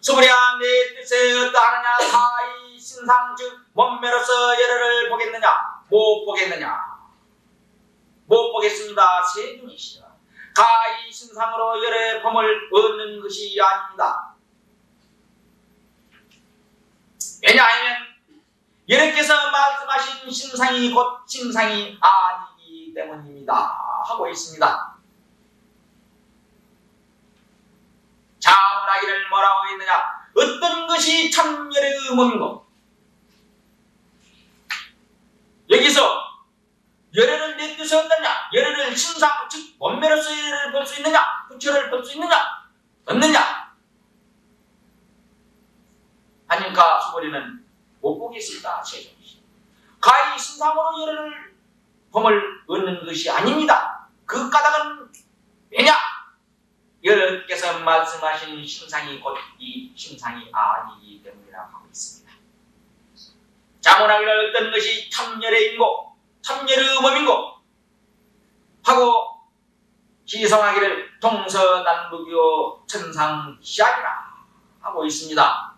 수부랴 내 뜻에 어떠하느냐. 사이 신상 즉 몸매로서 열애를 보겠느냐 못 보겠느냐. 못 보겠습니다. 세중이시라. 가히 신상으로 열애 범을 얻는 것이 아닙니다. 왜냐하면 여러께서 말씀하신 신상이 곧 신상이 아니기 때문입니다 하고 있습니다. 자문하기를 뭐라고 했느냐. 어떤 것이 참 열애의 몸이고. 여기서 열애를 내 뜻이 없느냐. 열애를 신상 즉 몸매로서 열애를 볼 수 있느냐. 부처를 볼 수 있느냐 없느냐. 하니까 수고리는 못 보겠습니다. 세종이시. 가히 신상으로 열애를 범을 얻는 것이 아닙니다. 그 까닭은 왜냐. 여러께서 말씀하신 신상이 곧 이 신상이 아니기 때문이라고 하고 있습니다. 자문하기를 어떤 것이 참열애인고 참열의 몸인고 하고 기성하기를 동서남북이요 천상시아니라 하고 있습니다.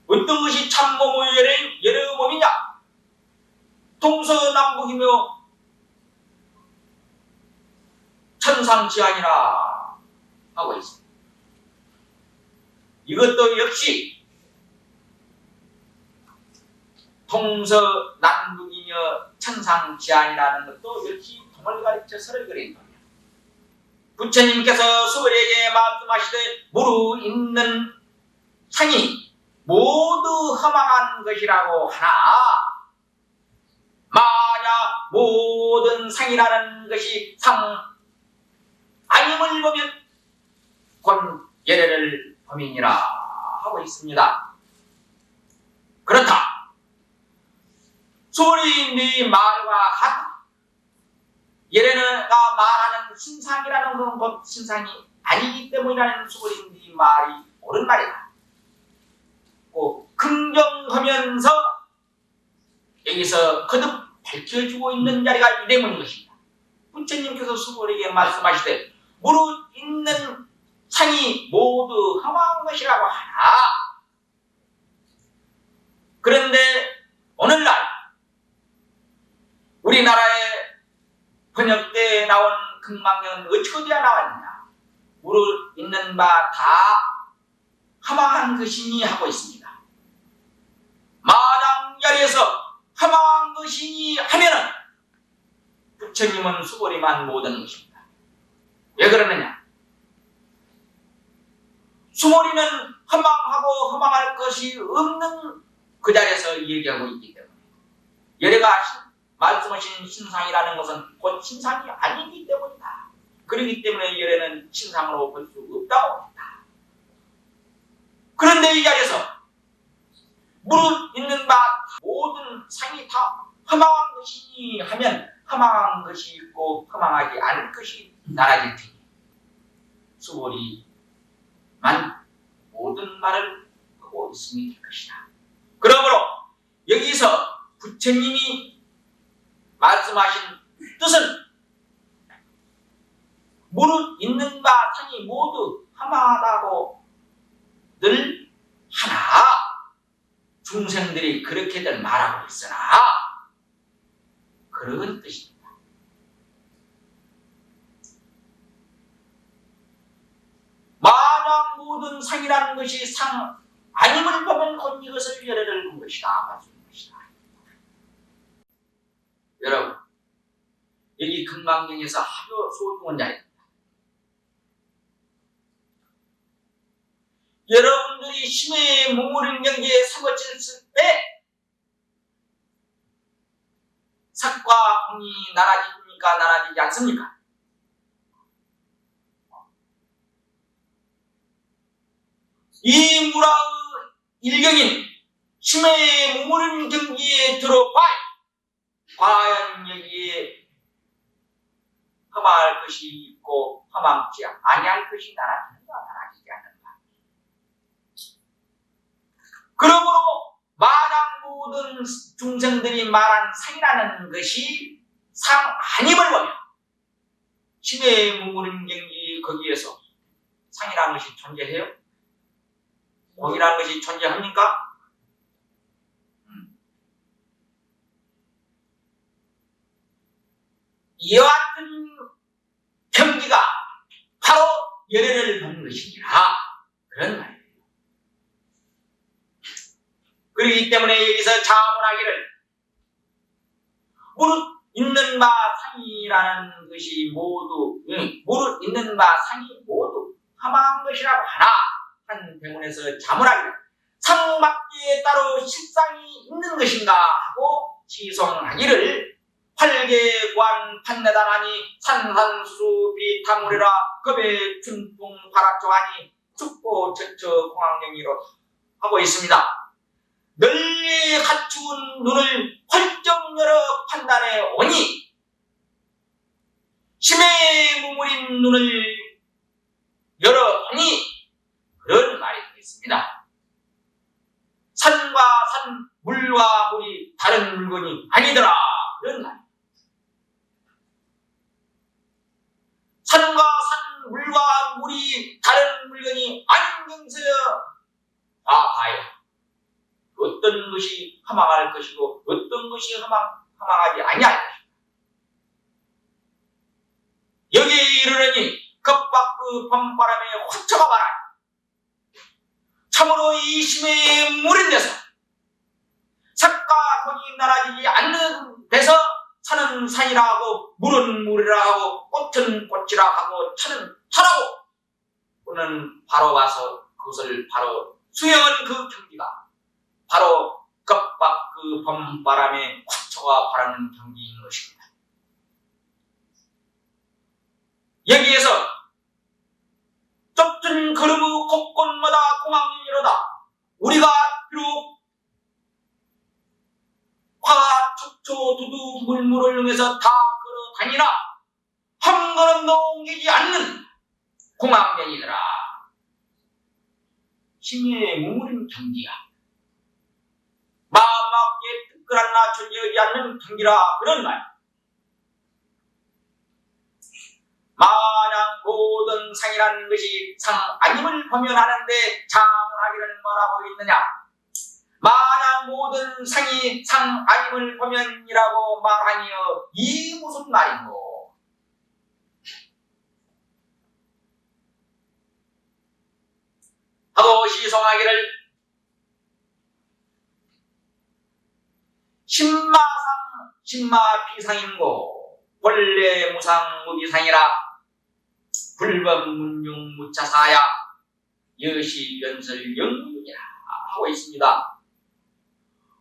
어떤 것이 참몸의 열애의 몸이냐. 동서남북이며 천상지아니라 하고 있습니다. 이것도 역시 동서남북이며 천상지아니라는 것도 역시 동을 가리켜 서를 그린 겁니다. 부처님께서 수월에게 말씀하시되 무르 있는 상이 모두 허망한 것이라고 하나 만약 모든 상이라는 것이 상 아님을 보면 곧 열애를 범이니라 하고 있습니다. 그렇다. 소리 네 말과 같다. 열애가 말하는 신상이라는 것은 곧 신상이 아니기 때문이라는 소리 네 말이 옳은 말이다. 긍정하면서 여기서 거듭 밝혀주고 있는 자리가 이 때문인 것입니다. 부처님께서 수고에게 말씀하시되 무릇 있는 상이 모두 허망한 것이라고 하나. 그런데 오늘날 우리나라의 번역대에 나온 금강경은 어찌되어 나왔느냐. 무릇 있는 바 다 허망한 것이니 하고 있습니다. 마당자리에서 허망한 것이니 하면은 부처님은 수고리만 못한 것입니다. 왜 그러느냐? 수고리는 허망하고 허망할 것이 없는 그 자리에서 얘기하고 있기 때문에 열애가 말씀하신 신상이라는 것은 곧 신상이 아니기 때문이다. 그렇기 때문에 열애는 신상으로 볼 수 없다고 했다. 그런데 이 자리에서 무릇 있는 바 모든 상이 다 허망한 것이니 하면 허망한 것이 있고 허망하지 않을 것이 나라질 테니 수고리만 모든 말을 하고 있음이 될 것이다. 그러므로 여기서 부처님이 말씀하신 뜻은 무릇 있는 바 상이 모두 허망하다고 늘 하나 중생들이 그렇게들 말하고 있으나 그런 뜻입니다. 만약 모든 상이라는 것이 상 아님을 보면 곧 이것을 열애를 본 것이다. 말씀인 것이다. 여러분, 여기 금강경에서 아주 소중한 자리입니다. 여러분들이 심의 무물인 경지에 사고쳤을 때 색과 공이 나눠집니까? 나눠지지 않습니까? 이 무라의 일경인 심의 무무른 경기에 들어봐야 과연 여기에 험할 것이 있고 험함지 아니할 것이 나눠지는가 나눠지지 않는가. 그러므로 만약 모든 중생들이 말한 상이라는 것이 상 아님을 보면 심의 무무른 경기 거기에서 상이라는 것이 존재해요? 공이라는 것이 존재합니까? 이와 같은 경기가 바로 열애를 보는 것이니라 그런 말이에요. 그렇기 때문에 여기서 자문하기를 무릇 있는 바 상이라는 것이 모두 무릇 있는 바 상이 모두 험한 것이라고 하나 한 대문에서 자문하기를 상밖에 따로 실상이 있는 것인가 하고 지송하기를 활계관 판내단하니 산산수 비타무리라 겁에 춘풍 바라초하니 춥고 저처 공황경이로 하고 있습니다. 널리 갖추은 눈을 헐쩍 열어 판단해 오니 심해 무물인 눈을 열어 오니 그런 말이 되겠습니다. 산과 산, 물과 물이 다른 물건이 아니더라 그런 말. 산과 산, 물과 물이 다른 물건이 아닌 경세여 봐요. 어떤 것이 허망할 것이고 어떤 것이 허망하지 아니할 것이다. 여기에 이르러니 겁박 그 밤바람에 휘쳐가 봐라. 참으로 이 심의 물인 데서 색과 공이 나눠지지 않는 데서 산은 산이라 하고 물은 물이라 하고 꽃은 꽃이라 하고 차는 차라고 우리는 바로 와서 그것을 바로 수행한 그 경기가 바로 겁박 그 봄바람에 휘쳐가 바라는 경기인 것입니다. 여기에서 좁은 걸음의 곳곳마다 공황이로다. 우리가 비록 화가 척초 두두 물물을 이용해서 다 걸어 다니나 한 걸음도 옮기지 않는 공황경이더라. 심의의 무물인 경기야. 마음밖에 뜨끈하나 존재하지 않는 경기라 그런 말. 만약 모든 상이라는 것이 상 아님을 범연하는데 자문하기를 뭐라고 있느냐? 만약 모든 상이 상 아님을 범연이라고 말하니여 이 무슨 말인고? 하고 시송하기를 신마상 신마비상인고 본래 무상 무비상이라 불법문중 무차사야 여시 연설 영문이라 하고 있습니다.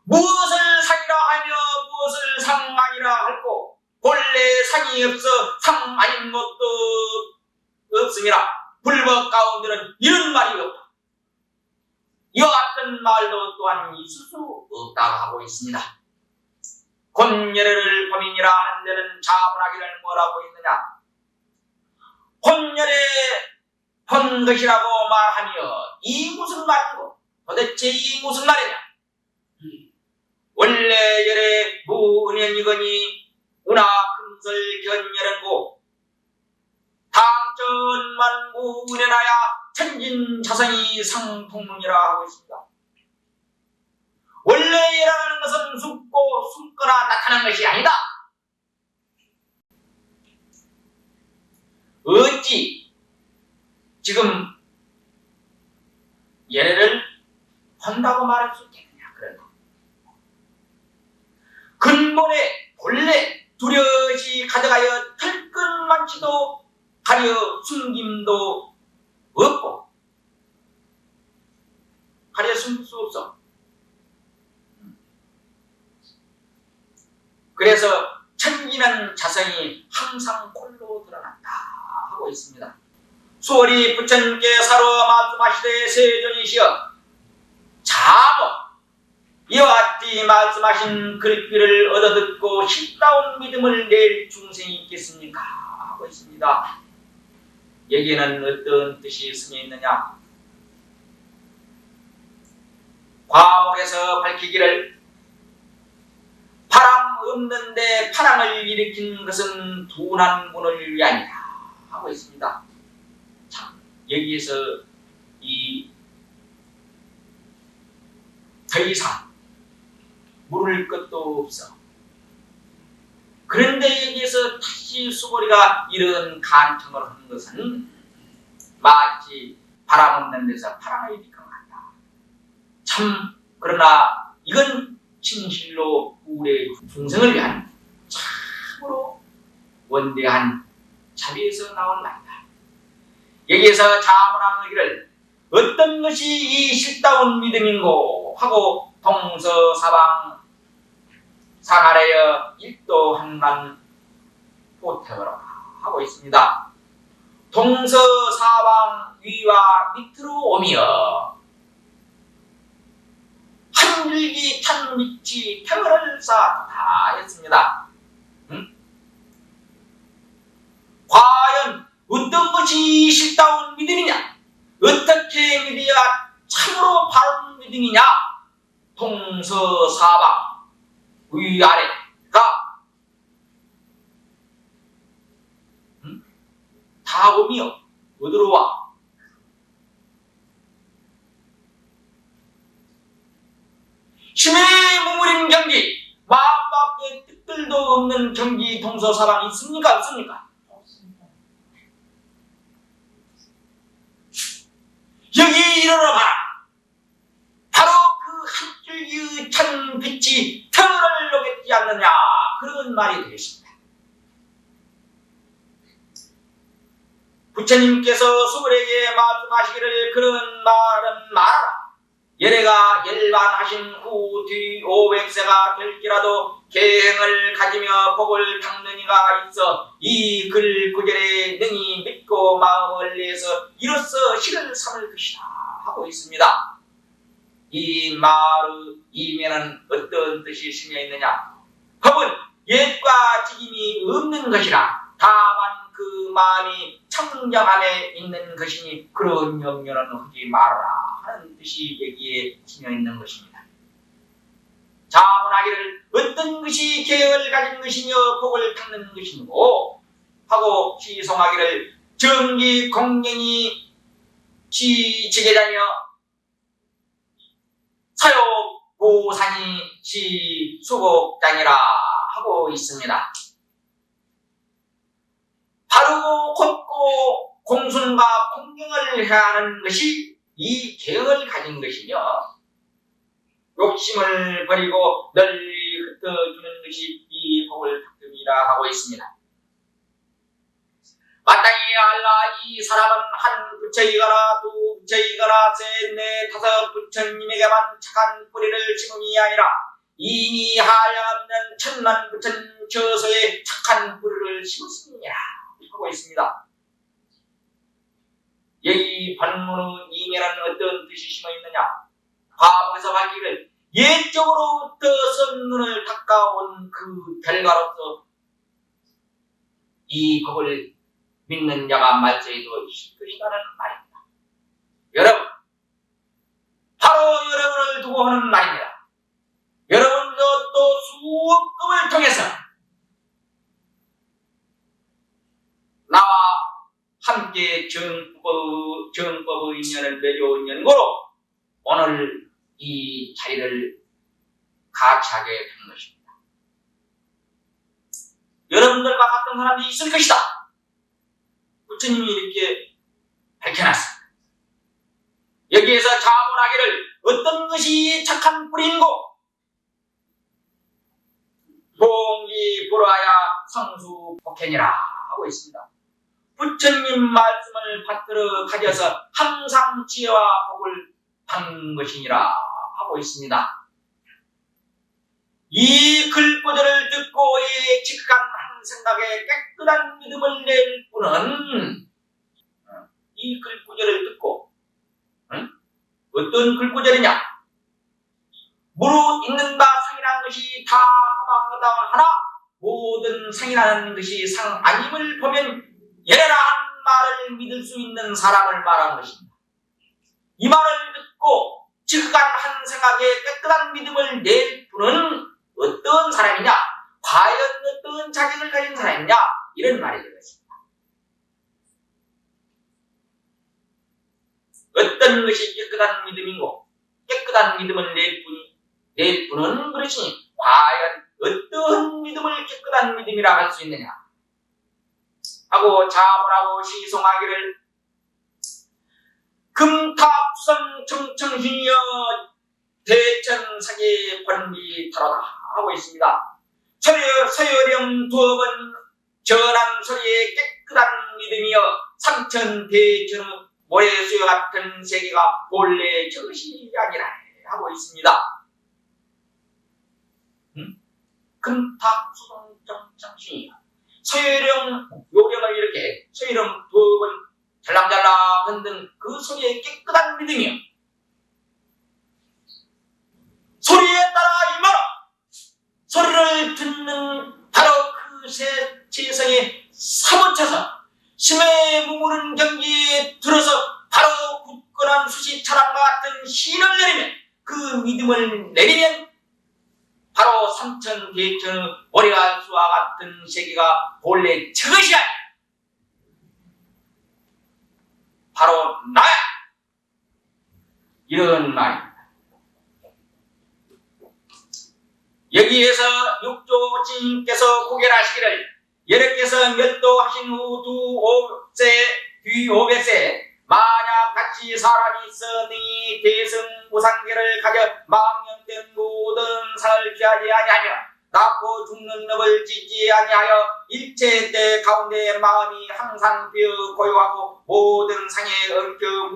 무엇을 상이라 하며 무엇을 상 아니라 할고 본래 상이 없어 상 아닌 것도 없음이라 불법 가운데는 이런 말이 없다. 이와 같은 말도 또한 있을 수 없다고 하고 있습니다. 곤열애를 범인이라 하는 데는 자문하기를 뭐라고 했느냐? 혼열에 본 것이라고 말하며 이 무슨 말이고 도대체 이 무슨 말이냐? 원래 열에 무은연이거니 운하 금설 견열은고 당전만 무은연하야 천진자성이 상통문이라 하고 있습니다. 원래 열하는 것은 숨고 숨거나 나타난 것이 아니다. 어찌 지금 예를 한다고 말할 수 있겠느냐? 그런 거. 근본에 본래 두려시 가져가여 털끝만치도 가려 숨김도 없고 가려 숨길 수 없어. 그래 그래서 천기는 자성이 항상 꼴로 드러난다 하고 있습니다. 수월이 부처님께 사로 말씀하시되 세존이시여 자모 이와 같이 말씀하신 글귀를 얻어듣고 실다운 믿음을 낼 중생이 있겠습니까? 하고 있습니다. 여기에는 어떤 뜻이 스며 있느냐? 과목에서 밝히기를 파랑 없는데 파랑을 일으킨 것은 둔한 분을 위함이다 하고 있습니다. 참 여기에서 더 이상 물을 것도 없어. 그런데 여기에서 다시 수고리가 이런 간청을 하는 것은 마치 바람 없는 데서 파랑을 일으킨 것 같다. 참 그러나 이건 진실로 우리의 중생을 위한 참으로 원대한 자비에서 나온 말이다. 여기에서 자문하기를 어떤 것이 이 실다운 믿음인고 하고 동서사방 상하래여 일도 한만 보태어라 하고 있습니다. 동서사방 위와 밑으로 오며 한 줄기 찬 빛이 태어를 쌓았다 했습니다. 과연 어떤 것이 실다운 믿음이냐? 어떻게 믿어야 참으로 바른 믿음이냐? 동서사방 위아래가 다 오며 어디로 와? 심히 무물인 경기, 마음밖에 뜻들도 없는 경기 동서사방이 있습니까? 없습니까? 없습니다. 여기 이르러 봐라. 바로 그 한 줄기 찬 빛이 태어를 녹였지 않느냐, 그런 말이 되겠습니다. 부처님께서 수월에게 말씀하시기를 그런 말은 말하라. 열애가 열반하신 후 뒤 500세가 될지라도 계행을 가지며 복을 닦는 이가 있어 이 글 구절에 능히 믿고 마음을 내서 이로써 실을 삼을 것이다 하고 있습니다. 이 말의 이면은 어떤 뜻이 심여 있느냐? 법은 옛과 지김이 없는 것이라 다만 그 마음이 청정함에 있는 것이니 그런 염려는 하지 말아라 하는 뜻이 여기에 심여 있는 것입니다. 자문하기를 어떤 것이 계획을 가진 것이며 복을 닦는 것이고 하고 시송하기를 정기 공경이 시지계자며 사욕 보산이 시수곡장이라 하고 있습니다. 바르고 곧고 공순과 공경을 해야 하는 것이 이 계획을 가진 것이며 욕심을 버리고 널리 흩어주는 것이 이 복을 닦음이라 하고 있습니다. 마땅히 알라 이 사람은 한 부처이거나 두 부처이거나 셋, 넷, 다섯 부처님에게만 착한 뿌리를 심음이 아니라 이미 한량없는 천만 부처님 저서에 착한 뿌리를 심었습니다 하고 있습니다. 여기 본문의 이면은 어떤 뜻이 심어 있느냐? 과목에서 밝히기를 옛적으로부터 선문을 닦아온 그 결과로서 이 법을 믿는 자가 말세에도 있을 것이라는 말입니다. 여러분, 바로 여러분을 두고 하는 말입니다. 여러분도 또 수업금을 통해서 나와 함께 정법의 인연을 맺어온 연고로 오늘 이 자리를 같이 하게 된 것입니다. 여러분들과 같은 사람이 있을 것이다. 부처님이 이렇게 밝혀놨습니다. 여기에서 자문하기를 어떤 것이 착한 뿌리인고 봉기불화야 성수복행이라 하고 있습니다. 부처님 말씀을 받들어 가져서 항상 지혜와 복을 받는 것이니라 하고 있습니다. 이 글보절을 듣고 문제느냐? 무릇 있는 바 상이라는 것이 다 허망하다 하나 모든 상이라는 것이 상 아님을 보면 예래라 한 말을 믿을 수 있는 사람을 말한 것입니다. 이 말을 듣고 지극한 한 생각에 깨끗한 믿음을 낼 분은 어떤 사람이냐? 과연 어떤 자격을 가진 사람이냐? 이런 말이 되겠습니다. 어떤 것이 깨끗한 믿음이고 깨끗한 믿음을 낼 분은 그러시니 과연 어떤 믿음을 깨끗한 믿음이라 할 수 있느냐 하고 자문하고 시송하기를 금탑수성 청청hin이여 대천사계 번비타로다 하고 있습니다. 서여령 두어 번 전한 소리에 깨끗한 믿음이여 삼천대천의 모래수여 같은 세계가 본래 저것이 아니라 하고 있습니다. 금탑수성 청청hin이여 서여령 요령을 이렇게 서여령 두어 번 잘랑잘랑 흔든 그 소리에 깨끗한 믿음이요. 소리에 따라 임하라. 소리를 듣는 바로 그 세상에 사무쳐서 심해 무무른 경기에 들어서 바로 굳건한 수시철학과 같은 신을 내리면 그 믿음을 내리면 바로 삼천대천의 오래간 수와 같은 세계가 본래 저것이 아니야. 바로 나야! 이런 말입니다. 여기에서 육조진께서 고결하시기를 여러께서 멸도하신 후 뒤 500세 만약 같이 사람이 있으니 대승무상계를 가져 망령된 모든 상을 피하지 아니하며 낳고 죽는 법을 짓지 아니하여 일체 때 가운데 마음이 항상 비어 고요하고 모든 상에 얽혀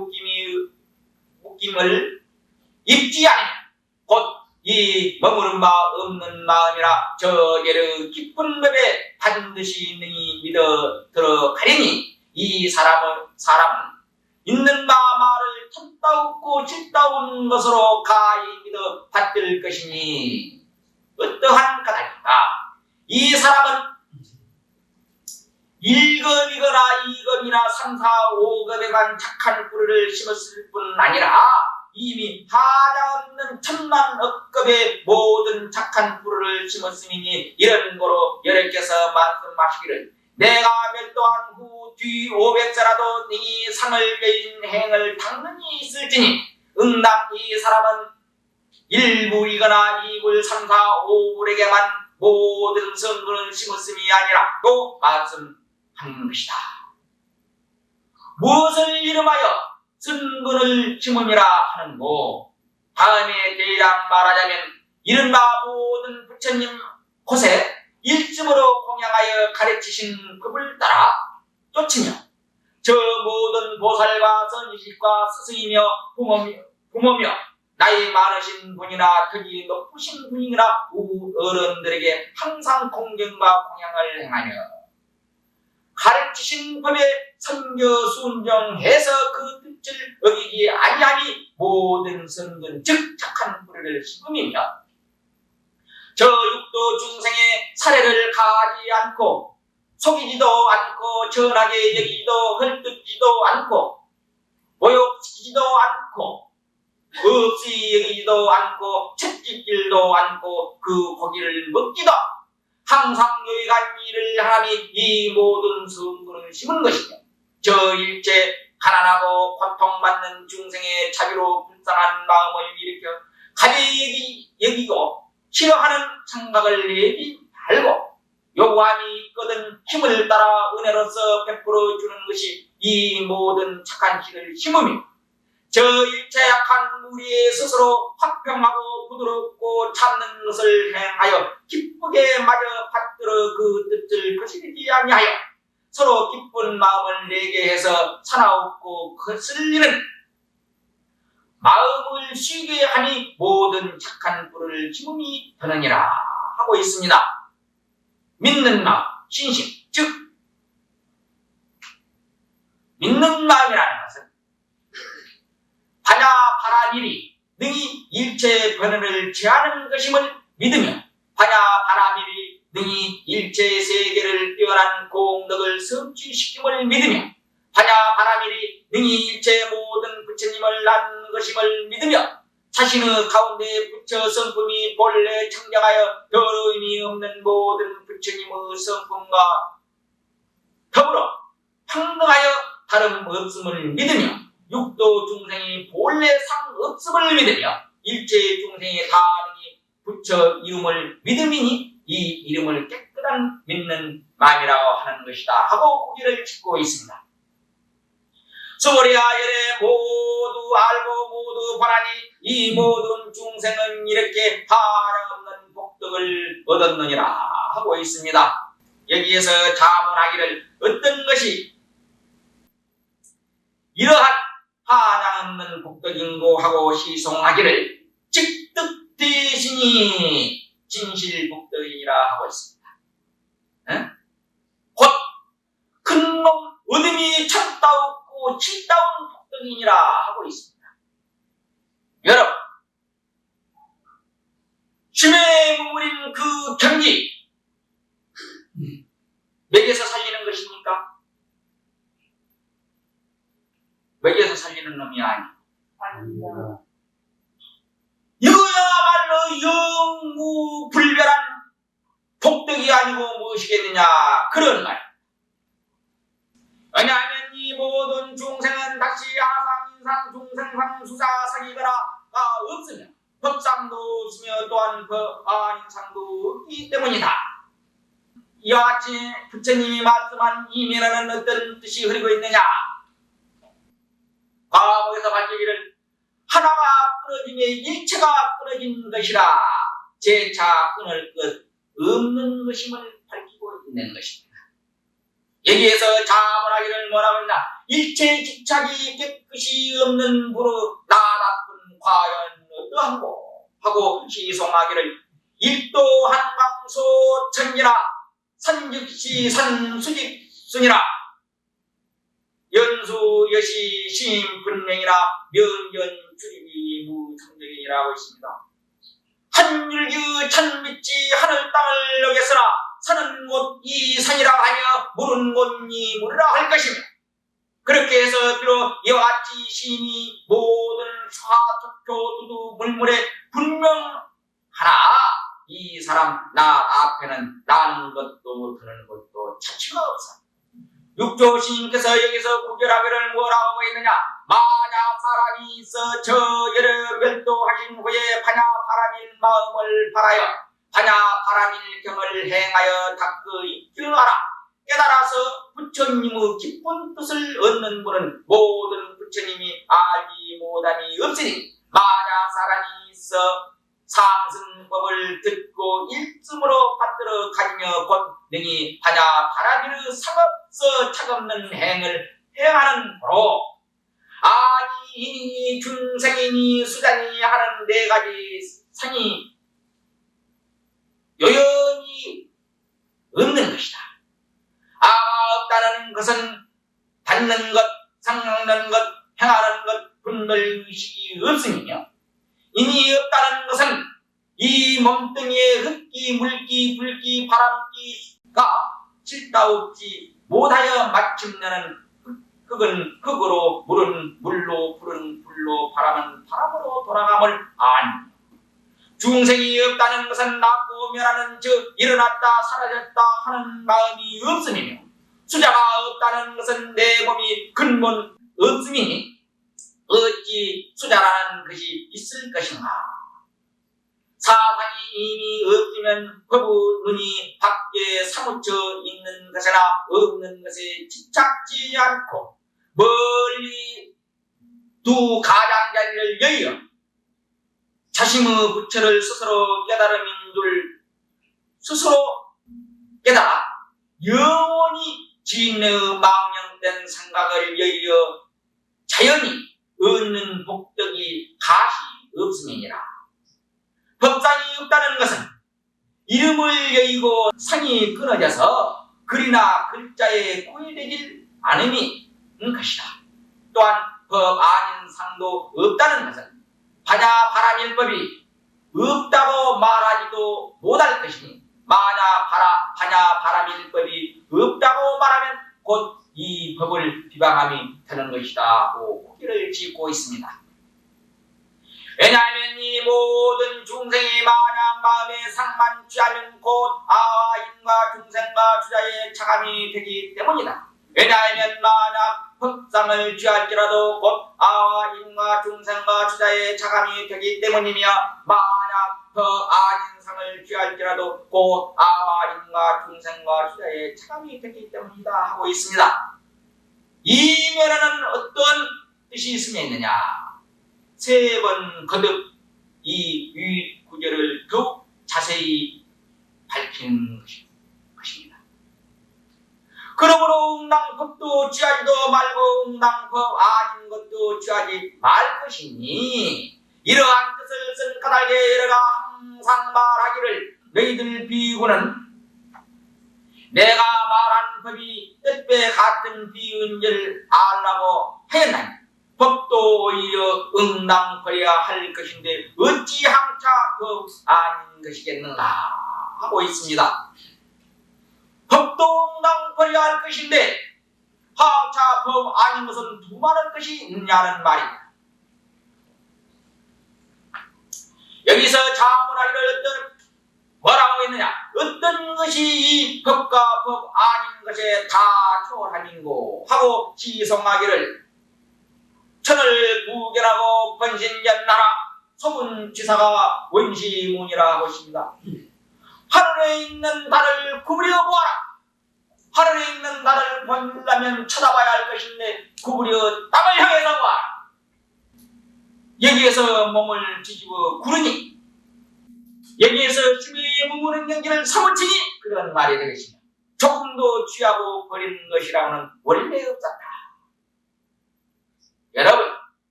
묶임을 입지 않으며 곧 이 머무른 바 없는 마음이라 저 예를 기쁜 법에 반드시 능히 믿어 들어가리니 이 사람은 있는 바 말을 탐따웃고 질따운 것으로 가히 믿어 받들 것이니 어떠한 까닭인가? 이 사람은 1급이거나 2급이나 3, 4, 5급에만 착한 뿌리를 심었을 뿐 아니라 이미 하나없는 천만 억급의 모든 착한 뿌리를 심었음이니 이런 거로 여러께서 말씀하시기를 내가 멸도한 후 뒤 500세라도 네 상을 베인 행을 당연히 있을지니 응당 이 사람은 1불이거나 2불, 3, 4, 5불에게만 모든 성분을 심었음이 아니라 또 말씀한 것이다. 무엇을 이름하여 선근을 심음이라 하는고 다음에 대략 말하자면 이른바 모든 부처님 곳에 일심으로 공양하여 가르치신 법을 따라 쫓으며 저 모든 보살과 선지식과 스승이며 부모며 나이 많으신 분이나 덕이 높으신 분이나 어른들에게 항상 공경과 공양을 행하며 가르치신 법에 선교 순종해서 그 뜻을 어기지 아니하니 모든 선근 즉 착한 뿌리를 심으며 저 육도 중생의 사례를 가지 않고 속이지도 않고 전하게 여기지도 헐뜯지도 않고 모욕시키지도 않고 없이 여기지도 않고 채찍질도 않고 그 고기를 먹기도 항상 유익한 일을 하니 이 모든 성분을 심은 것이며 저 일체 가난하고 고통받는 중생의 자비로 불쌍한 마음을 일으켜 가벼이 여기고 싫어하는 생각을 내지 말고 요구함이 있거든 힘을 따라 은혜로서 베풀어 주는 것이 이 모든 착한 길을 심으며 저 일체 약한 우리의 스스로 화평하고 부드럽고 참는 것을 행하여 기쁘게 마저 받들어 그 뜻을 거스르지 아니하여 서로 기쁜 마음을 내게 해서 사나웠고 거슬리는 마음을 쉬게 하니 모든 착한 뿔을 심음이 되느니라 하고 있습니다. 믿는 마음, 신심, 즉 믿는 마음이라는 것은 바냐 바라밀이 능히 일체 변화를 제하는 것임을 믿으며 반야 바라밀이 능히 일체 세계를 뛰어난 공덕을 성취시킴을 믿으며 반야 바라밀이 능히 일체 모든 부처님을 낳은 것임을 믿으며 자신의 가운데 부처 성품이 본래 청량하여 별 의미 없는 모든 부처님의 성품과 더불어 평등하여 다름없음을 믿으며 육도 중생이 본래 상없음을 믿으며 일체 중생의 다능히 부처 이름을 믿음이니 이 이름을 깨끗한 믿는 마음이라고 하는 것이다 하고 고개를 짚고 있습니다. 소리야 이래 모두 알고 모두 보라니 이 모든 중생은 이렇게 한량없는 복덕을 얻었느니라 하고 있습니다. 여기에서 자문하기를 어떤 것이 이러한 한량없는 복덕인고 하고 시송하기를 즉득 대신이 진실 복덕이라 하고 있습니다. 곧 큰 놈 어둠이 참다없고 칠다운 복덕이니라 하고 있습니다. 여러분, 춤에 머무린 그 경기 먹여서 살리는 것입니까? 먹여서 살리는 놈이 아닙니다. 이거야말로 영무불변한 복덕이 아니고 무엇이겠느냐 그런 말. 왜냐하면 이 모든 중생은 다시 아상, 인상, 중생상, 수사, 사기가라가 없으며 법상도 없으며 또한 법안인상도 없기 때문이다. 이와 같이 부처님이 말씀한 이면에는 어떤 뜻이 흐르고 있느냐. 과목에서 밝히기를 하나가 끊어짐에 일체가 끊어진 것이라 재차 끊을 것 없는 것임을 밝히고 있는 것입니다. 여기에서 자문하기를 뭐라고 했나? 일체 집착이 깨끗이 없는 부로 나라뿐 과연 어떠한고 하고 시송하기를 일도 한광소 천지라 산즉시 산수직순이라 연수 여시 시인분명이라 면견 출입이 무상적이라고 있습니다. 한율규 천빛이 하늘 땅을 녹였으나 사는 곳 이 산이라 하며 물은 곳 이 물이라 할 것이며 그렇게 해서 비록 이와 같이 시인이 모든 사적표 두두 물물에 분명하나 이 사람 나 앞에는 나는 것도 드는 것도 차치가 없어. 육조 시인께서 여기서 구별하기를 뭐라고 하고 있느냐. 만약 사람이 있어 저 여러 멸도하신 후에 반야 바람일 마음을 바라여 반야 바람일 경을 행하여 닦그 입증하라. 깨달아서 부처님의 기쁜 뜻을 얻는 분은 모든 부처님이 알지 못함이 없으니 만약 사람이 있어 상승법을 듣고 일쯤으로 받들어 가지며 곧 능히 반야 바라기를 상없어 차없는 행을 행하는 도로 아니 중생이니 수장이 하는 네 가지 상이 여연히 없는 것이다. 아가 없다는 것은 받는 것, 상하는 것, 행하는 것, 분별의식이 없으며 이니 없다는 것은 이 몸뚱이에 흙기, 물기, 불기, 바람기가 칠다없지 못하여 마침내는 흙은 흙으로, 물은 물로, 불은 불로, 바람은 바람으로 돌아감을 아니. 중생이 없다는 것은 낳고 멸하는 즉 일어났다 사라졌다 하는 마음이 없음이며 수자가 없다는 것은 내 몸이 근본 없음이니 어찌 수자라는 것이 있을 것인가. 사상이 이미 없으면 허부 눈이 밖에 사무쳐 있는 것이나 없는 것에 집착지 않고 멀리 두 가장자리를 여의어 자신의 부처를 스스로 깨달음인 줄 스스로 깨달아 영원히 지인의 망령된 생각을 여의어 자연히 얻는 복덕이 가시 없음이니라. 법상이 없다는 것은 이름을 여의고 상이 끊어져서 글이나 글자에 구애되질 않음이 것이다. 또한 법 아닌 상도 없다는 것은 반야 바람일법이 없다고 말하지도 못할 것이니 만야 반야 바람일법이 없다고 말하면 곧 이 법을 비방함이 되는 것이다 하고 고기를 짓고 있습니다. 왜냐하면 이 모든 중생이 만약 마음의 상만 취하면 곧 아인과 중생과 주자의 차감이 되기 때문이다. 왜냐하면 만약 법상을 취할지라도 곧 아인과 중생과 주자의 차감이 되기 때문이며 만약 아닌 상을 취할지라도 곧 아인과 중생과 주자의 차감이 되기 때문이다 하고 있습니다. 이 면에는 어떤 뜻이 있으며 세 번 거듭 이 유익 구절을 더욱 자세히 밝히는 것입니다. 그러므로 응당법도 취하지도 말고 응당법 아닌 것도 취하지 말 것이니 이러한 뜻을 쓴 까닭에 여러가 항상 말하기를 너희들 비구는 내가 말한 법이 뜻배 같은 비은지를 알라고 하였나니 법도 오히려 응당버려야 할 것인데 어찌 항차 법 아닌 것이겠는가 하고 있습니다. 법도 응당버려야 할 것인데 항차 법 아닌 것은 두말할 것이 있느냐는 말입니다. 여기서 자문하기를 뭐라고 했느냐? 어떤 것이 이 법과 법 아닌 것에 다 초월함인고 하고 시성하기를 천을 구견하고 번신연나라 소문지사가 원시문이라 하고 있습니다. 하늘에 있는 달을 구부려 보아라. 하늘에 있는 달을 보려면 쳐다봐야 할 것인데 구부려 땅을 향해서 보아라. 여기에서 몸을 뒤집어 구르니 여기에서 주위에 머무는 연기를 사무치니 그런 말이 되겠습니다. 조금도 취하고 버리는 것이라고는 원래 없었다. 여러분,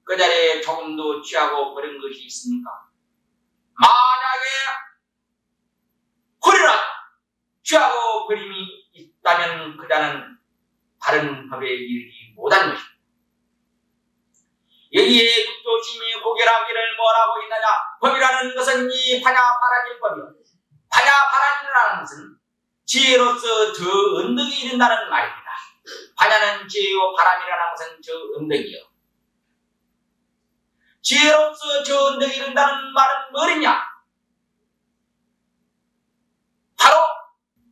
그 자리에 조금도 취하고 버린 것이 있습니까? 만약에 허리라도 취하고 버림이 있다면 그 자는 바른 법에 이르지 못한 것입니다. 여기에 육조심이 고결하기를 뭐라고 있느냐? 법이라는 것은 이 반야바라밀법이요. 반야바라밀이라는 것은 지혜로서 저 언덕이 이른다는 말입니다. 반야는 지혜요, 바람이라는 것은 저 언덕이요. 지혜로서 저 언덕이 이른다는 말은 뭐냐? 바로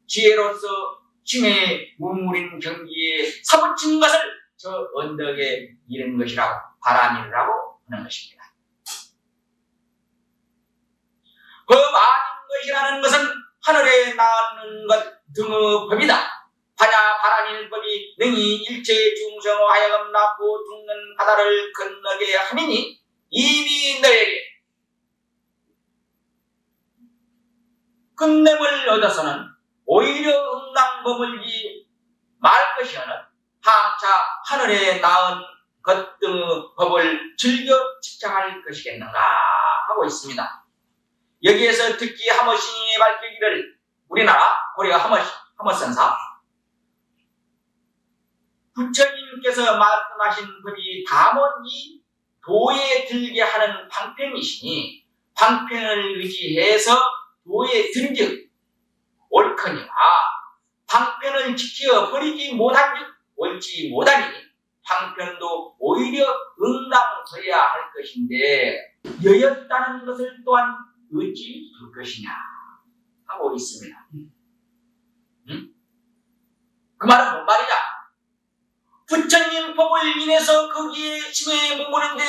지혜로서 힘에 무물인 경기에 사무친 것을 저 언덕에 이른 것이라고 바람이라고 하는 것입니다. 법 아닌 것이라는 것은 하늘에 나는 것 등의 법이다. 반야 바람일법이 능히 일체 중생으로 하여금 낳고 죽는 바다를 건너게 하느니 이미 너에게 끝냄을 얻어서는 오히려 응당버물지 말 것이어는 항차 하늘에 낳은 것 등의 법을 즐겨 집착할 것이겠는가 하고 있습니다. 여기에서 특히 하머신이 밝히기를 우리나라 고려 하머선사 부처님께서 말씀하신 법이 다모니 도에 들게 하는 방편이시니 방편을 의지해서 도에 든즉 옳거니와 방편을 지켜 버리지 못한즉 옳지 못하니 방편도 오히려 응당버려야 할 것인데 여였다는 것을 또한 어찌 볼 것이냐 하고 있습니다. 그 말은 뭔 말이냐? 부처님 법을 인해서 거기에 심에 머무는데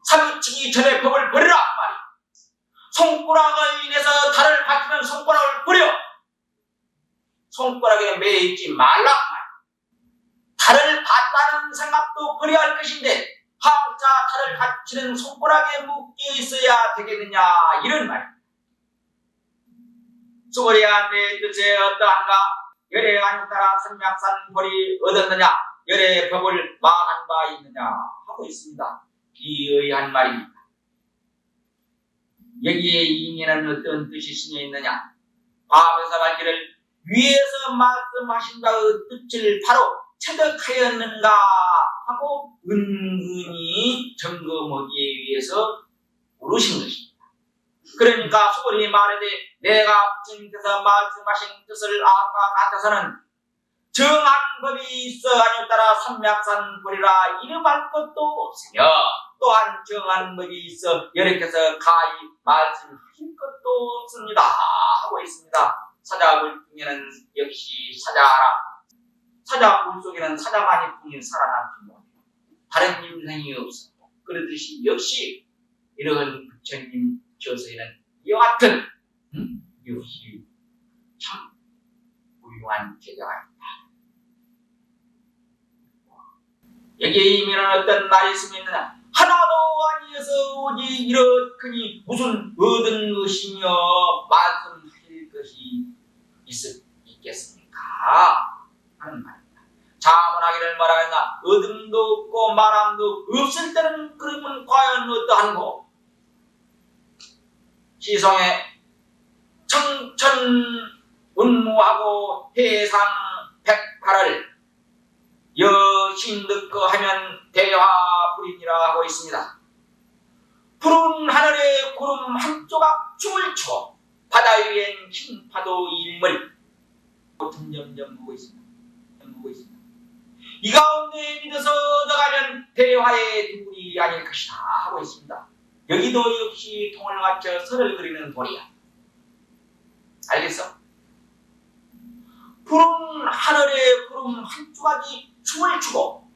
사무치기 전에 법을 버리라 그 말이야. 손가락을 인해서 달을 받치면 손가락을 버려. 손가락에 매이지 말라 그 말이야. 달을 받다는 생각도 버려야 할 것인데 항자 달을 받치는 손가락에 묶여 있어야 되겠느냐 이런 말이야. 수고리야 내 뜻에 어떠한가? 열의 안에 따라 선약산 벌이 얻었느냐? 열의 법을 망한 바 있느냐? 하고 있습니다. 이 의한 말입니다. 여기에 이인에는 어떤 뜻이 스며 있느냐? 과거에서 밝기를 위에서 말씀하신 바의 뜻을 바로 체득하였는가 하고 은이 점검하기 위해서 오르신 것입니다. 그러니까 소리 말하되 내가 부처님께서 말씀하신 뜻을 아까 같아서는 정한 법이 있어 아니오 따라 삼맥산 보리라 이름할 것도 없으며 또한 정한 법이 있어 여러께서 가히 말씀하실 것도 없습니다 하고 있습니다. 사자굴 중에는 역시 사자라. 사자굴 속에는 사자만이 뿐인 살아남지 못해 다른 인생이 없어. 그러듯이 역시 이런 부처님 저서에는 이와 같은 역시 참 훌륭한 제자가 있다. 여기에 이면은 어떤 말이 있으면 하나도 아니어서 오직 이렇거니 무슨 얻은 것이며 말씀하실 것이 있겠습니까? 하는 말입니다. 자문하기를 뭐라 했나? 얻음도 없고 말함도 없을 때는 그러면 과연 어떠한고? 시성에 청천운무하고 해상 백파를 여신 듣고 하면 대화불이니라 하고 있습니다. 푸른 하늘에 구름 한 조각 춤을 춰 바다 위엔 흰 파도 일물 점점점 보고 있습니다. 이 가운데 믿어서 얻어가면 대화의 둘이 아닐 것이다 하고 있습니다. 여기도 역시 통을 맞춰 선을 그리는 돌이야. 알겠어? 푸른 하늘에 구름 한 조각이 춤을 추고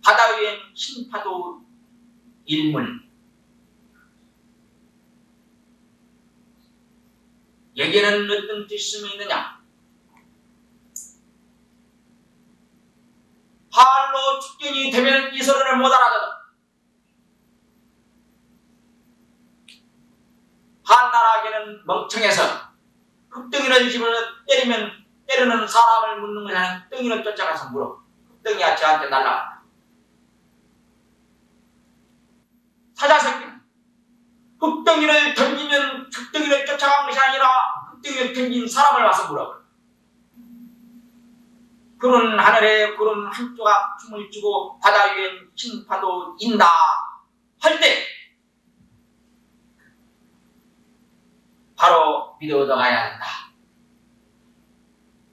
바다 위엔 흰 파도 일물. 여기에는 어떤 뜻이 있느냐? 팔로 축견이 되면 이 소리를 못 알아듣는 한나라하게는 멍청해서 흙덩이를 집어 때리는 사람을 묻는 것이 아니라 흙덩이를 쫓아가서 물어. 흙덩이야 저한테 날아간다. 사자새끼는 흙덩이를 던지면 흙덩이를 쫓아간 것이 아니라 흙덩이를 던진 사람을 와서 물어. 푸른 하늘에 구름 한 조각 춤을 추고 바다 위엔 흰 파도 인다 할 때 바로 믿어 얻어가야 한다.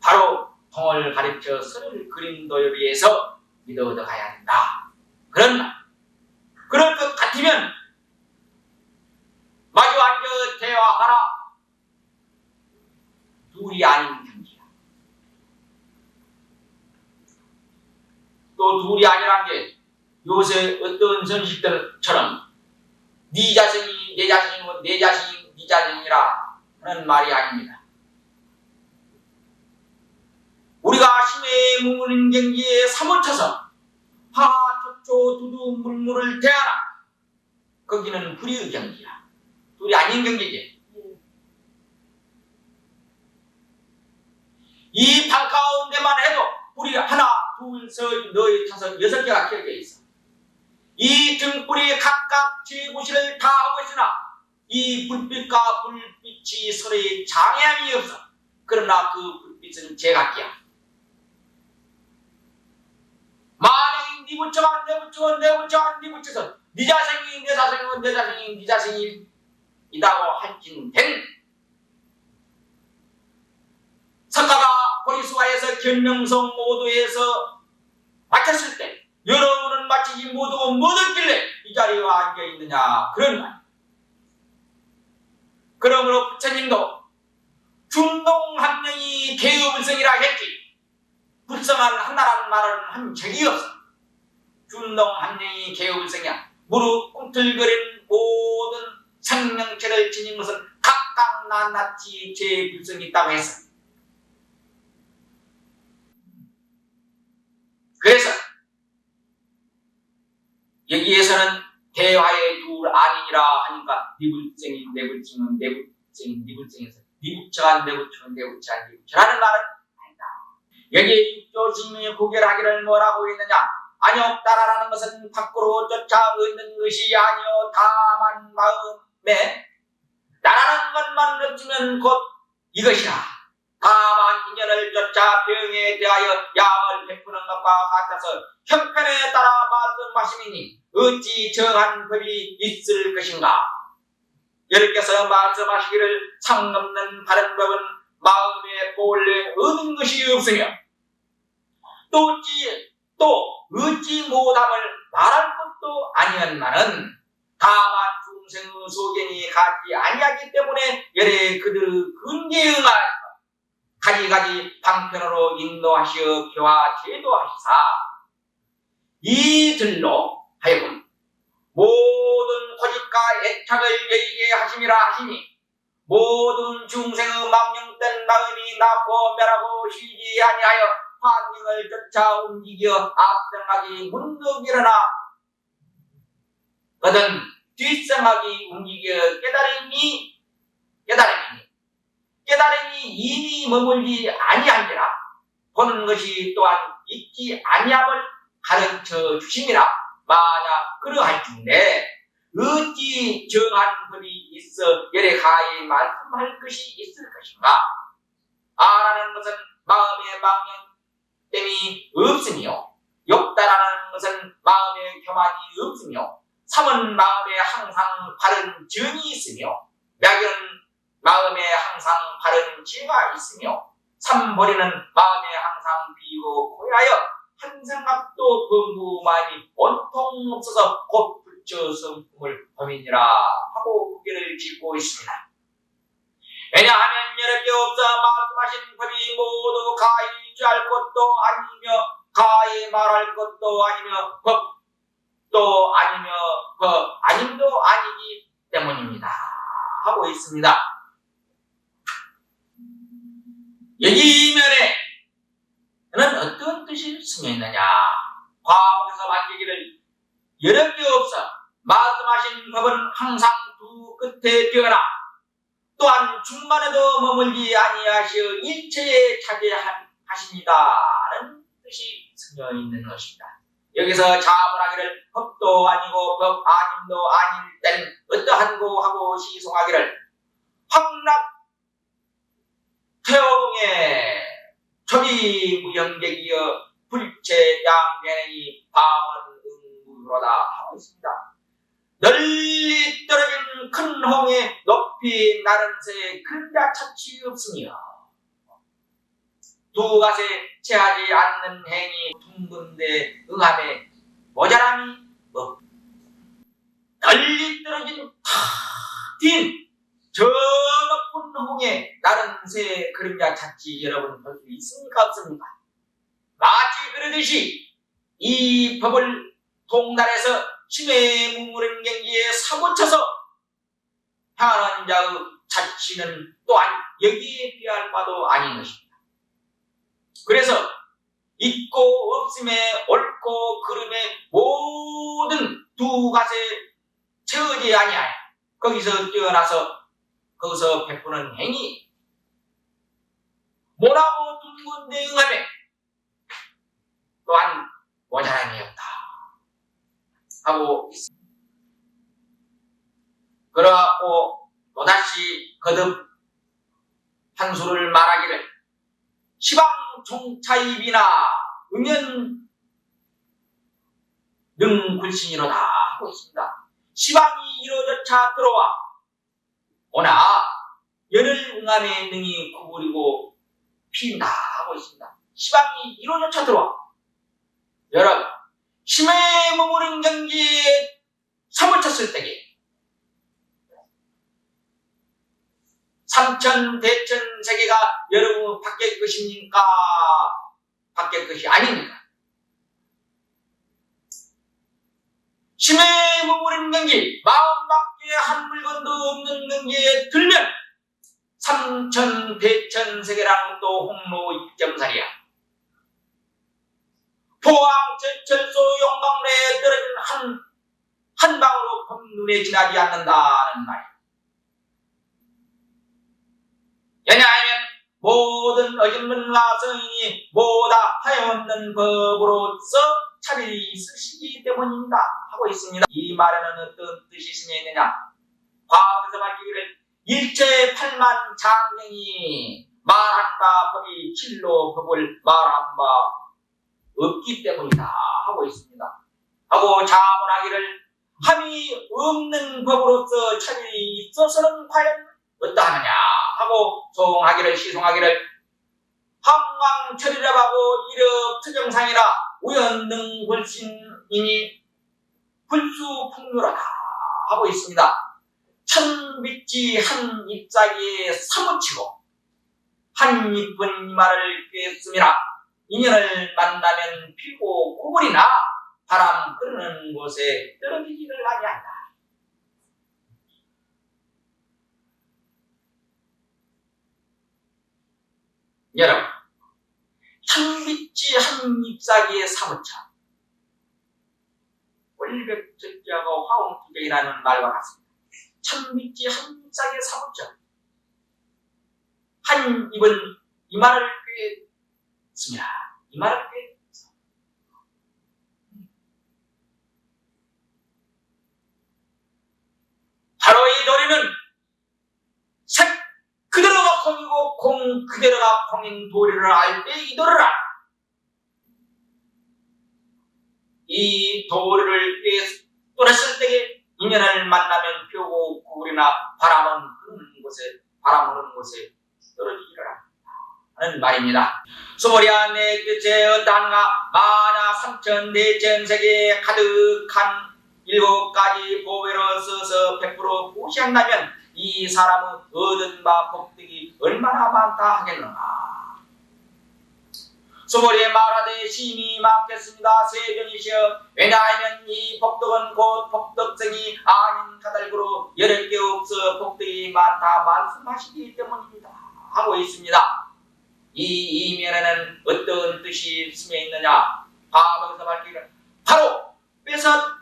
바로 통을 가르쳐 선을 그린 도에 비해서 믿어 얻어가야 한다. 그러나 그럴 것 같으면 마주 앉아 대화하라. 둘이 아닌 경지야. 또 둘이 아니란 게 요새 어떤 선식들처럼 네 자신이 내 자신이고 내 자신이 네 자신이라 하는 말이 아닙니다. 우리가 심해 무문인 경지에 사무쳐서 하초초 두두 물물을 대하라. 거기는 불의의 경지야. 둘이 아닌 경지지. 이 방 가운데만 해도 불이 하나, 둘, 셋, 넷, 다섯, 6개가 켜져 있어. 이 등불이 각각 제9시를 다 하고 있으나 이 불빛과 불빛이 서로의 장애함이 없어. 그러나 그 불빛은 제각기야. 만약에 네 부처가 내 부처가 내 부처가 네 부처서 네 자생이 내 자생이고 내 자생이 네 자생이라고 할진된 석가가 보리수가에서 견명성 모두에서 맡았을 때 여러분은 마치 이 모두가 뭐였길래 이 자리에 앉아있느냐 그런 말. 그러므로 부처님도 중동 한 명이 개유불성이라 했지 불성한 하나라는 말은 한 적이 없어. 중동 한 명이 개유불성이야. 무릎 꿈틀거리는 모든 생명체를 지닌 것은 각각 낱낱이 제불성이 있다고 했어. 그래서 여기에서는 대화의 둘 아니니라 하니까 니불증이 내불증은 내불증이 니불증에서 니부처가 내부처는 내부처가 니부처라는 말은 아니다. 여기에 육조신이 구결하기를 뭐라고 했느냐? 아니없다라는 것은 밖으로 쫓아 얻는 것이 아니오 다만 마음에 나라는 것만 느끼면 곧 이것이라. 다만 인연을 쫓아 병에 대하여 약을 베푸는 것과 같아서 형편에 따라 말씀하시니 어찌 정한 법이 있을 것인가. 여러께서 말씀하시기를 상없는 바른 법은 마음에 본래 얻은 것이 없으며 또 어찌 못함을 말할 것도 아니었나는 다만 중생의 소견이 같지 아니하기 때문에 열에 그들의 근기에 응하여 가지가지 방편으로 인도하시어 교화 제도하시사 이들로 하여금 모든 고집과 애착을 여의게 하심이라 하시니 모든 중생의 망령된 마음이 낳고 멸하고 쉬지 아니하여 환경을 쫓아 움직여 앞생하기 문득 일어나 거든 뒷생하기 움직여 깨달음이 이미 머물지 아니한지라 보는 것이 또한 있지 아니함을 가르쳐 주심이라. 만약 그러할 중에 어찌 정한 법이 있어 열에 가히 말씀할 것이 있을 것인가. 아라는 것은 마음의 망령됨이 없으며 욕다라는 것은 마음의 교만이 없으며 삼은 마음에 항상 바른 정이 있으며 약은 마음에 항상 바른 지혜가 있으며 삼보리는 마음에 항상 비고 고야여 한 생각도 범부만이 온통 없어서 곧 불처 성품을 범인이라 하고 구계를 짓고 있습니다. 왜냐하면 여러 개 없어 말씀하신 법이 모두 가히 취할 것도 아니며 가히 말할 것도 아니며 법도 아니며 법 아님도 아니기 때문입니다 하고 있습니다. 여기 면에는 어떤 뜻이 숨겨 있느냐. 과목에서 밝히기를 여러 개 없어 말씀하신 법은 항상 두 끝에 뛰어나 또한 중간에도 머물지 아니하시어 일체에 차지하십니다는 뜻이 숨겨 있는 것입니다. 여기서 자문하기를 법도 아니고 법 아님도 아닐 땐 어떠한고 하고 시송하기를 황락 태어봉에 초기 무형객이여 불체 양견이 방언 응무로다 하고 있습니다. 널리 떨어진 큰 홍에 높이 나른 새에 그림자 차치 없으며 두 갓에 채하지 않는 행이 둥근데 응함에 모자람이 없. 널리 떨어진 긴 저 높은 홍에 나른 새의 그림자 찾지 여러분 볼 수 있습니까 없습니까? 마치 그러듯이 이 법을 동달에서 심해 묵무른 경지에 사고쳐서 향하는 자의 자치는 또한 여기에 비할 바도 아닌 것입니다. 그래서 있고 없음에 옳고 그름에 모든 두 갓에 채우지 아니하여 거기서 뛰어나서 거기서 베푸는 행위 뭐라고 둥근데 응하며 또한 모자람이 없다 하고 있습니다. 그러고 또다시 거듭 한 수를 말하기를 시방 종차입이나 응연 능굴신이로다 하고 있습니다. 시방이 이루어져차 들어와 오나 연을 응함에 능히 구부리고 피운다 하고 있습니다. 시방이 이루어져차 들어와 여러분 심해 머무른 경지에 사무쳤을 때에 삼천 대천 세계가 여러분 바뀔 것입니까? 바뀔 것이 아닙니까? 심해 머무른 경지 마음밖에 한 물건도 없는 경지에 들면 삼천 대천 세계라는 것도 홍로 입점살이야. 포항 제철소 용광로에 떨어진 한 방으로 범 눈에 지나지 않는다는 말이야. 왜냐하면 모든 어진문과 성인이 모다 하여없는 법으로서 차별이 있으시기 때문입니다 하고 있습니다. 이 말에는 어떤 뜻이 숨어 있느냐. 과거에서 밝히기를 일체 8만 장경이 말한 바 법이 진로 법을 말한 바 없기 때문이다 하고 있습니다. 하고 자문하기를 함이 없는 법으로서 차별이 있어서는 과연 어떠하느냐 하고 소홍하기를 시송하기를 항왕철이라 하고 이력 특정상이라 우연능불신이니 불수풍류라다 하고 있습니다. 천빛이 한 잎사귀에 사무치고 한 잎은 이마를 꿰습니다. 인연을 만나면 피고 고물이나 바람 흐르는 곳에 떨어지지를 아니한다. 여러분, 천빛이 한 잎사귀에 사무쳐 월백적자하고 화홍투쟁이라는 말과 같습니다. 천빛이 한 잎사귀에 사무쳐 한 잎은 이마를 꿰습니다. 이마를 꿰 바로 이 도리는 색 그대로가 콩이고 콩 그대로가 콩인 도리를 알 때 이 도리를 알아. 이 도리를 떠났을 때에 인연을 만나면 펴고 구울이나 바람 흐르는 곳에 떨어지기를 하는 말입니다. 소리야 내 뜻에 어떠한가 만화 삼천 내천 세계에 가득한 7가지 보배로 써서 100% 무시한다면 이 사람은 얻은 바 복덕이 얼마나 많다 하겠는가. 소머리에 말하되 심히 많겠습니다. 세존이시여 왜냐하면 이 복덕은 곧 복덕성이 아닌 까닭으로 여러 개 없어 복덕이 많다 말씀하시기 때문입니다 하고 있습니다. 이 이면에는 어떤 뜻이 스며 있느냐. 과거에서 밝히기를 바로 빼서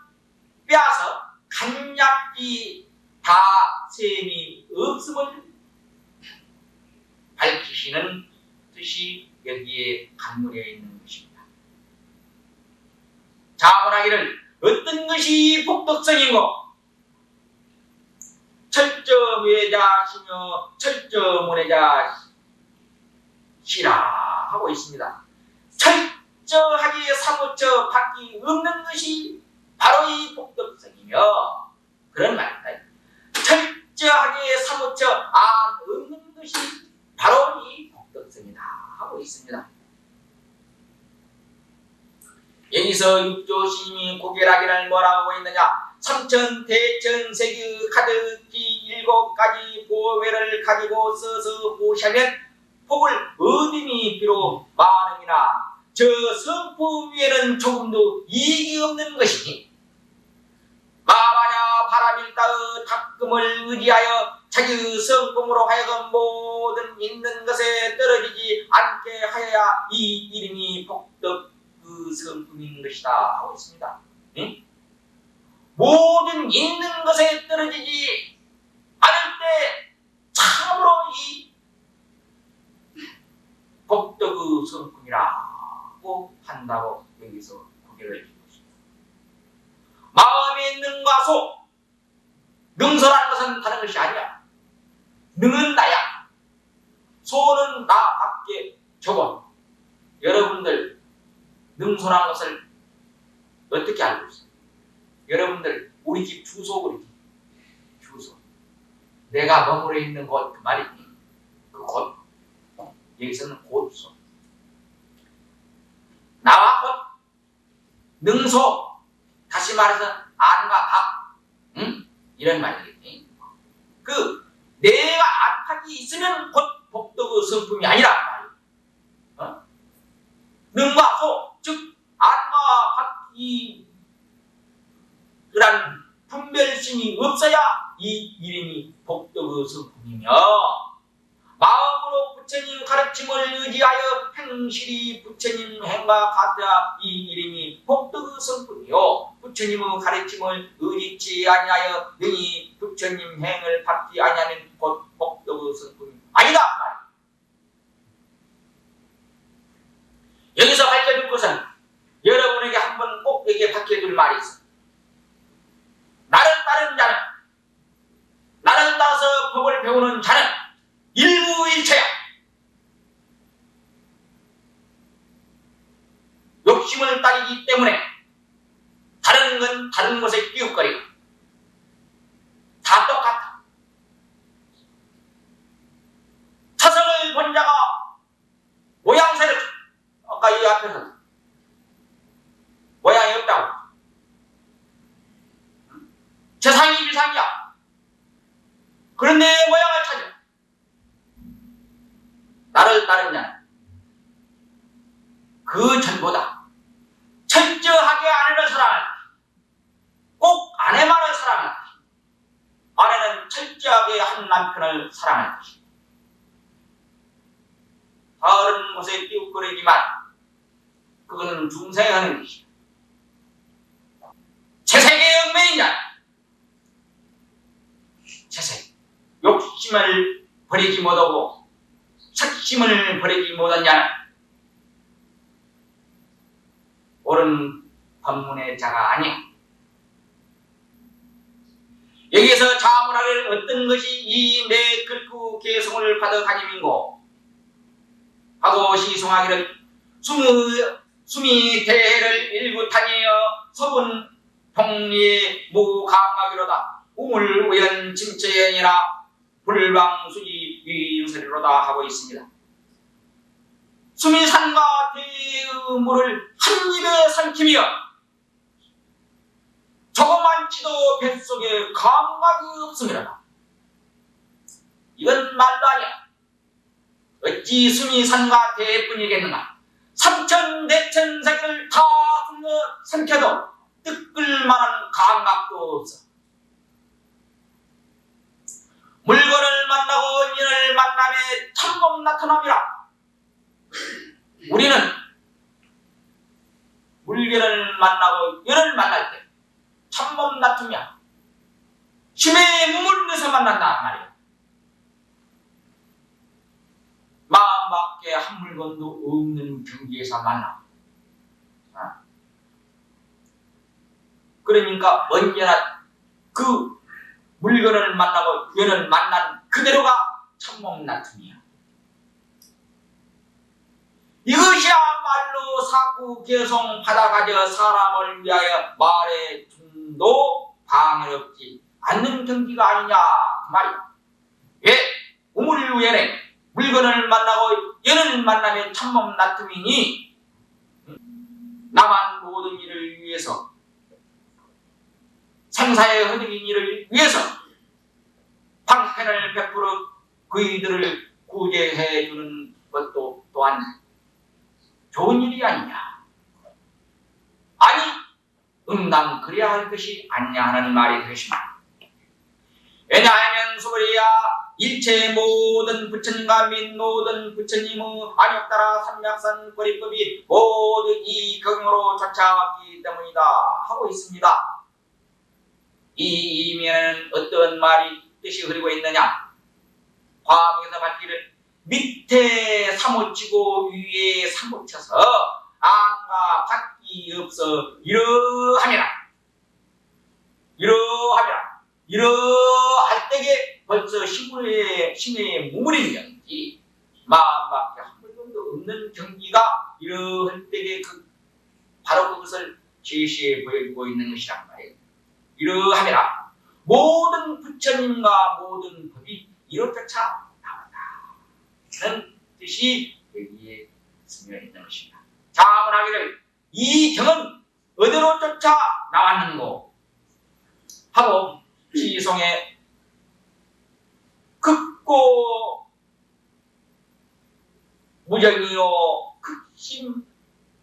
간략히 다 셈이 없음을 밝히시는 뜻이 여기에 간물에 있는 것입니다. 자문하기를 어떤 것이 복덕성이고 철저외자시며 철저문외자시라 하고 있습니다. 철저하게 사무쳐 밖이 없는 것이 바로 이 복덕성이며 그런 말입니다. 철저하게 사무쳐 없는 것이 바로 이 복덕성이다 하고 있습니다. 여기서 육조심이 고결하기를 뭐라고 하고 있느냐. 삼천 대천 세계 가득히 7가지 보배를 가지고 써서 보시면 복을 얻음이 비록 많으나 저 성품 위에는 조금도 이익이 없는 것이니 마마냐 바람일 따의 탁금을 의지하여 자기 성품으로 하여금 모든 있는 것에 떨어지지 않게 하여야 이 이름이 복덕 그 성품인 것이다 하고 있습니다. 응? 모든 있는 것에 떨어지지 않을 때 참으로 이 복덕의 성품이라고 한다고 여기서 고개를 해주고 있습니다. 마음의 능과 소, 능소라는 것은 다른 것이 아니야. 능은 나야. 소는 나 밖에 적어. 여러분들 능소라는 것을 어떻게 알고 있어요? 여러분들 우리 집 주소 그러지. 주소. 내가 머무르 있는 곳 그 말이니. 그 곳. 여기서는 곳소. 나와 곳. 능소. 다시 말해서 안과 박. 응? 이런 말이겠지. 그 내가 안팎이 있으면 곧 복덕의 성품이 아니라 말이야. 어? 능과 소. 즉 안과 밖이 그런 분별심이 없어야 이 이름이 복덕의 성품이며 마음으로 부처님 가르침을 의지하여 행실이 부처님 행과 같아 이 이름이 복덕의 성품이요 부처님의 가르침을 의지치 아니하여 능히 부처님 행을 받지 아니하면 곧 복덕의 성품이 아니다 말이야. 여기서 밝혀줄 것은 여러분에게 한번 꼭 여기에 밝혀줄 말이 있어. 나를 따르는 자는 나를 따라서 법을 배우는 자는 일무일체야. 욕심을 따르기 때문에 다른 건 다른 것에 끼웃거리고 다 똑같다. 타성을 본 자가 모양새를 아까 이 앞에서 모양이 없다고. 재상이 비상이야. 그런데 모양을 찾아. 나를 따른 자는 그 전보다 철저하게 아내를 사랑할 것이다. 꼭 아내만을 사랑할 것이다. 아내는 철저하게 한 남편을 사랑할 것이다. 다른 곳에 끼웃거리지만 그거는 중생에 하는 것이다. 채색의 얽매인 자는 채색, 욕심을 버리지 못하고 색심을 버리지 못한 자는 옳은 법문의 자가 아니야. 여기에서 자문하기를 어떤 것이 이 내 글구 개성을 가득하님인고 하고 시송하기를 수미 대해를 일구타니여 서분 평리에 무감하기로다. 우물 우연 침체연이라 불방수지 위유설이로다 하고 있습니다. 수미산과 대의 물을 한 입에 삼키며 조그만치도 뱃속에 감각이 없음이로다. 이건 말도 아니야. 어찌 수미산과 대뿐이겠는가. 삼천 대천 세계를 다 훑어 삼켜도 뜯을 만한 감각도 없어. 물건을 만나고 인을 만남에 참범 나타남이라. 우리는 물건을 만나고 인을 만날 때 참범 나타면 심해 무물면서 만난단 말이야. 마음 밖에 한 물건도 없는 경지에서 만나. 그러니까 언제나 그 물건을 만나고 인을 만난 그대로가 참범 나툼이야. 이것이야말로 사구 개성 받아가져 사람을 위하여 말의 tum도 방해롭지 않는 경지가 아니냐 그 말이야. 왜? 우물우연에 물건을 만나고 인을 만나면 참범 나툼이니 나만 모든 일을 위해서 생사의 허덕인 일을 위해서 방편을 베풀어 그이들을 구제해 주는 것도 또한 좋은 일이 아니냐. 아니 응당 그래야 할 것이 아니냐 하는 말이 되십니다. 왜냐하면 수고리야 일체 모든 부처님과 민 모든 부처님의 안욕 따라 삼약산 거리법이 모두 이 경으로 쫓아왔기 때문이다 하고 있습니다. 이 이면에는 어떤 말이 뜻이 흐르고 있느냐. 과목에서 밝기를 밑에 사무치고 위에 사무쳐서 안과 밖이 없어 이러함이라. 이러할 때에 벌써 심의 무물인 경지, 마음밖에 한 물건도 없는 경지가 이러할 때에 바로 그것을 제시해 보여주고 있는 것이란 말이에요. 이러함이라 모든 부처님과 모든 법이 이로쫓아 나온다 하는 뜻이 여기에 스며 있는 것입니다. 자문하기를 이 경은 어디로 쫓아 나왔는고 하고 시송에 극고 무정이요 극심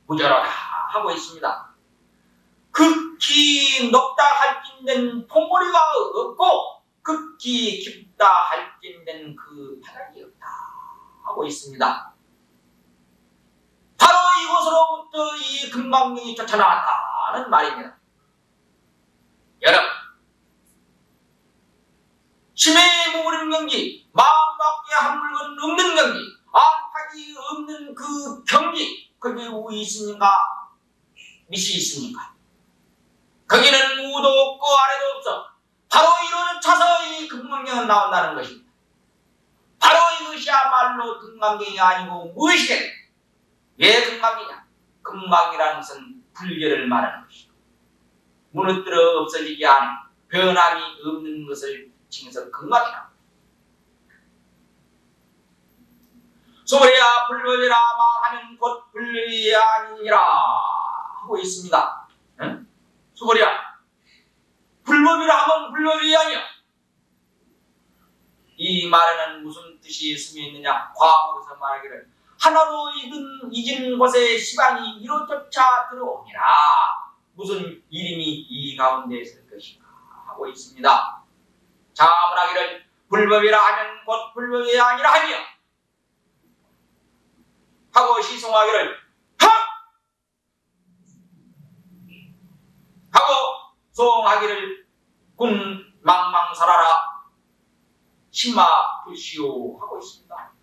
무절하다 하고 있습니다. 극히 높다 할진된 봉우리가 없고 극히 깊다 할진된 그 바닥이 없다 하고 있습니다. 바로 이곳으로부터 이 금강경이 쫓아나왔다는 말입니다. 여러분, 심의 무물인 경지, 마음밖에 한 물건 없는 경지, 안팎이 없는 그 경지, 거기에 우이 있습니까? 밑이 있습니까? 거기는 우도 없고 아래도 없어. 바로 이로 차서 이 금강경은 나온다는 것입니다. 바로 이것이야말로 금강경이 아니고 무엇이겠냐? 왜 금강경이냐? 금방이라는 것은 불결을 말하는 것이고 무너뜨려 없어지지 않은 변함이 없는 것을 칭해서 금방이라. 소리야 불법이라 말하면 곧 불법이 아니니라 하고 있습니다. 응? 소리야 불법이라 하면 불법이 아니야. 이 말에는 무슨 뜻이 스며 있느냐? 과목에서 말하기를 하나로 잊은 곳에 시방이 이로조차 들어오니라. 무슨 이름이 이 가운데 있을 것인가 하고 있습니다. 자문하기를 불법이라 하면 곧 불법이 아니라 하며 하고 시송하기를 하고 소홍하기를 군 망망살아라 신마 불시오 하고 있습니다.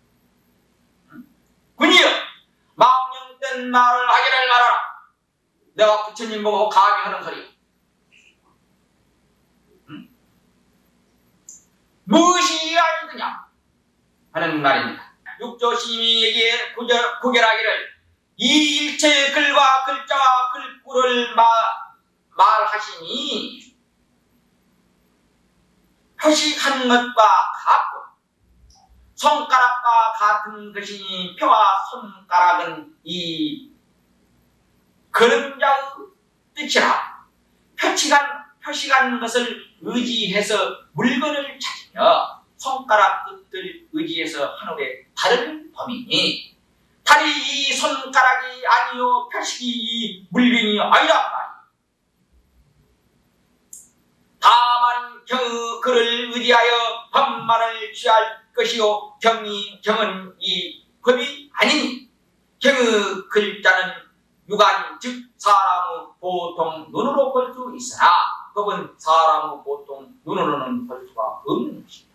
군이여 망령된 말을 하기를 말하라. 내가 부처님 보고 감히 하는 소리. 무엇이 아니느냐 하는 말입니다. 육조심이에게 구결하기를 이 일체의 글과 글자와 글구를 말하시니 표식한 것과 같고 손가락과 같은 것이니 표와 손가락은 이 그림자의 뜻이라. 표식한 것을 의지해서 물건을 찾으며 손가락 뜻을 의지해서 하늘에 달을 범이니 달이 이 손가락이 아니요 표식이 이 물건이 아니라 말이야. 다만 경의 글을 의지하여 법만을 취할 것이요 경은 이 법이 아니니 경의 글자는 유관 즉 사람의 보통 눈으로 볼 수 있으나 법은 사람의 보통 눈으로는 볼 수가 없는 것입니다.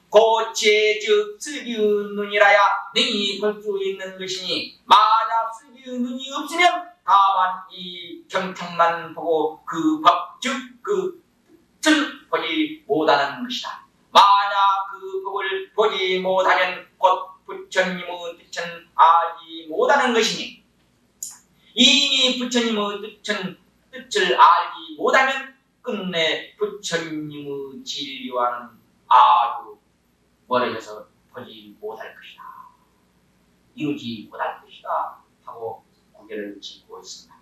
고체 즉 슬기의 눈이라야 능히 볼 수 있는 것이니 만약 슬기의 눈이 없으면 다만 이 경tex만 보고 그 법 즉 그 뜻을 보지 못하는 것이다. 만약 그 법을 보지 못하면 곧 부처님의 뜻은 알지 못하는 것이니 이미 부처님의 뜻을 알지 못하면 끝내 부처님의 진리와는 아주 멀어져서 보지 못할 것이다. 이루지 못할 것이다 하고 구결을 짓고 있습니다.